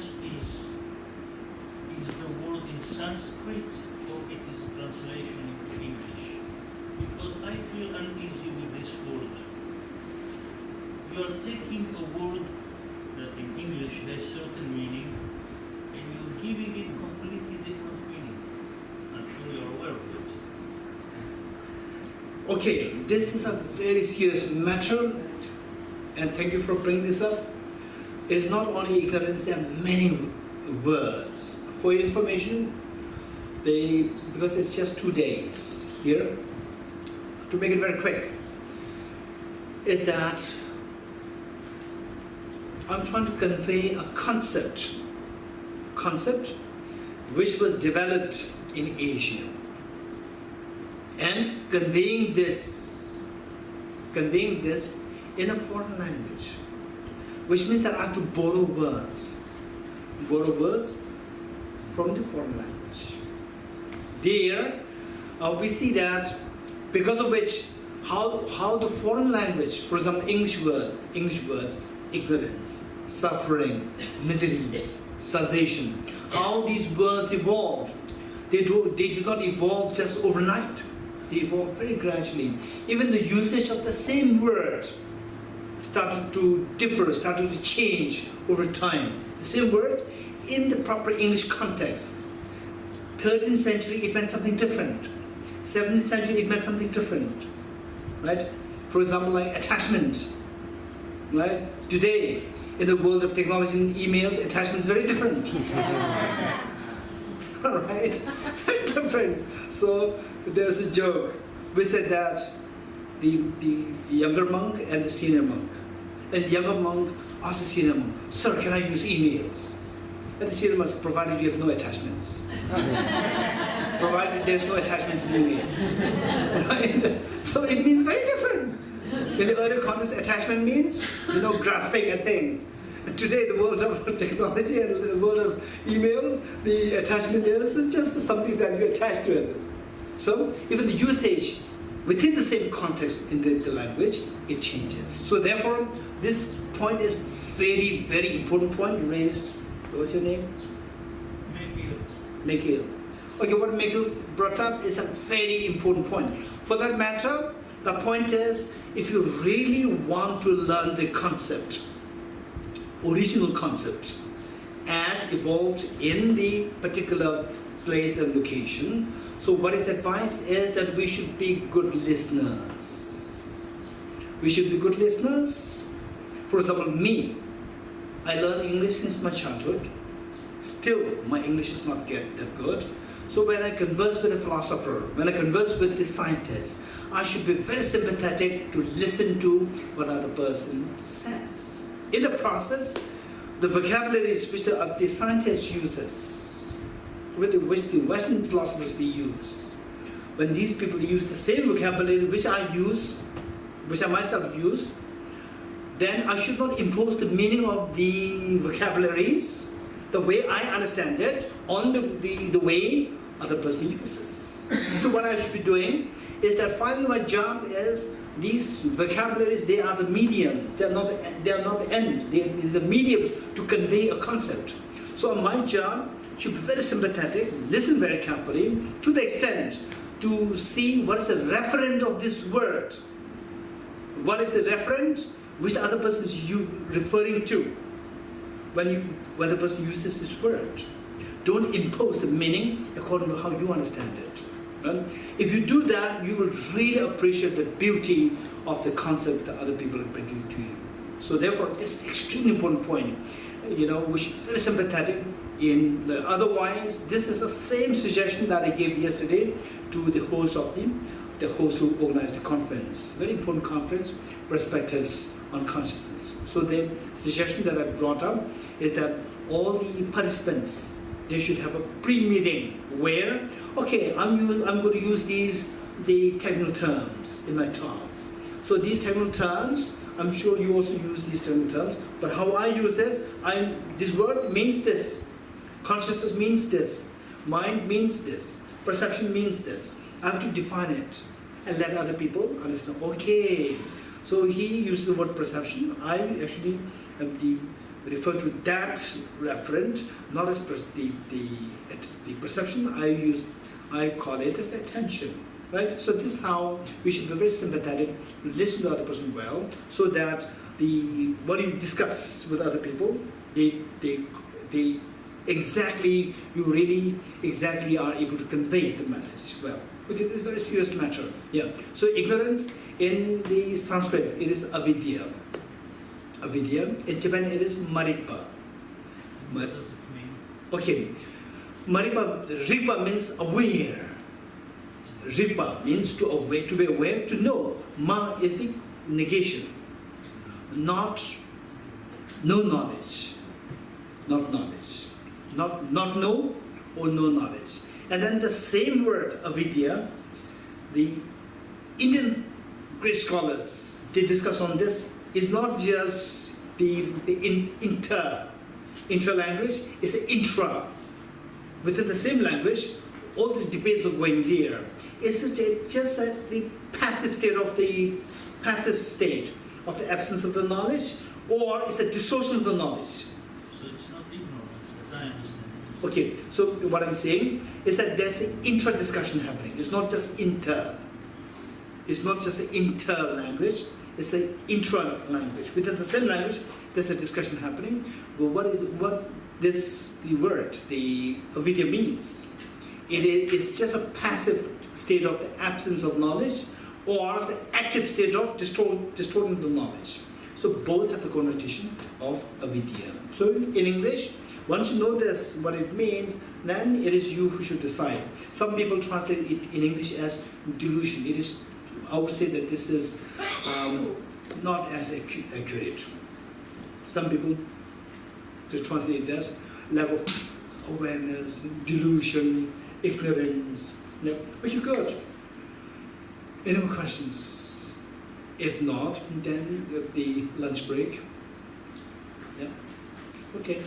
ask is the word in Sanskrit or it is a translation into English? Because I feel uneasy with this word. You are taking a word that in English has certain meaning and you're giving it completely different meaning. I'm sure you're aware of this. Okay, this is a very serious matter, and thank you for bringing this up. It is not only ignorance, there are many words. For your information, because it's just 2 days here, to make it very quick, is that I'm trying to convey a concept which was developed in Asia, and conveying this in a foreign language, which means that I have to borrow words from the foreign language. There, we see that because of which, how the foreign language, for example, English words, ignorance, suffering, miseries, salvation, how these words evolved. They do not evolve just overnight. They evolve very gradually. Even the usage of the same word started to differ, started to change over time. The same word in the proper English context. 13th century, it meant something different. 17th century, it meant something different. Right? For example, like attachment. Right? Today, in the world of technology and emails, attachment is very different. Right? Very different. So there's a joke. We said that the younger monk and the senior monk. And the younger monk asked the senior monk, "Sir, can I use emails?" And the senior monk said, "Provided you have no attachments." Provided there's no attachment to the email. Right? So it means very different. In the earlier context, attachment means, grasping at things. Today, the world of technology and the world of emails, the attachment is just something that you attach to others. So even the usage within the same context in the language, it changes. So therefore, this point is very, very important point you raised. What's your name? Mikhail. Okay, what Mikhail brought up is a very important point. For that matter, the point is, if you really want to learn the concept, original concept, as evolved in the particular place and location, so what is advice is that we should be good listeners. We should be good listeners. For example, me, I learned English since my childhood. Still, my English is not that good. So when I converse with a philosopher, when I converse with the scientist, I should be very sympathetic to listen to what other person says. In the process, the vocabularies which the scientist uses, which the Western philosophers they use, when these people use the same vocabulary which I use, which I myself use, then I should not impose the meaning of the vocabularies, the way I understand it, on the way other person uses. So what I should be doing is that finally my job is these vocabularies, they are the mediums, they are not the end, they are the mediums to convey a concept. So my job should be very sympathetic, listen very carefully, to the extent to see what is the referent of this word. What is the referent which the other person is referring to when the person uses this word. Don't impose the meaning according to how you understand it. Right? If you do that, you will really appreciate the beauty of the concept that other people are bringing to you. So therefore, this is an extremely important point. We should be very sympathetic. Otherwise, this is the same suggestion that I gave yesterday to the host who organized the conference. Very important conference, Perspectives on Consciousness. So the suggestion that I brought up is that all the participants, they should have a pre-meeting where, okay, I'm going to use the technical terms in my talk. So these technical terms, I'm sure you also use these technical terms, but how I use this word means this, consciousness means this, mind means this, perception means this. I have to define it and let other people understand. Okay, so he uses the word perception. I actually am refer to that referent, not as the perception. I call it as attention, right? So this is how we should be very sympathetic, listen to the other person well, so that what you discuss with other people, they exactly, you really exactly are able to convey the message well. Okay, this is a very serious matter. Yeah. So ignorance in the Sanskrit, it is avidya. Avidya. In Japan, it is maripa. What does it mean? Okay. Maripa, ripa means aware. Ripa means to be aware, to know. Ma is the negation. Not no knowledge. Not knowledge. Not know or no knowledge. And then the same word, avidya, the Indian great scholars, they discuss on this, is not just the inter language, it's the intra. Within the same language, all these debates are going there. It's just the passive state of the absence of the knowledge, or it's the distortion of the knowledge. So it's not ignorance, as I understand it. Okay, so what I'm saying is that there's an intra-discussion happening. It's not just inter. It's not just an inter-language, it's an intra-language. Within the same language, there's a discussion happening. Well, the word, the avidya means? It's just a passive state of the absence of knowledge, or the active state of distorting the knowledge. So both have the connotation of avidya. So in English, once you know this, what it means, then it is you who should decide. Some people translate it in English as delusion. I would say that this is not as accurate. Some people translate it as level of awareness, delusion, ignorance. Yeah. But you got any more questions? If not, then the lunch break. Yeah. Okay.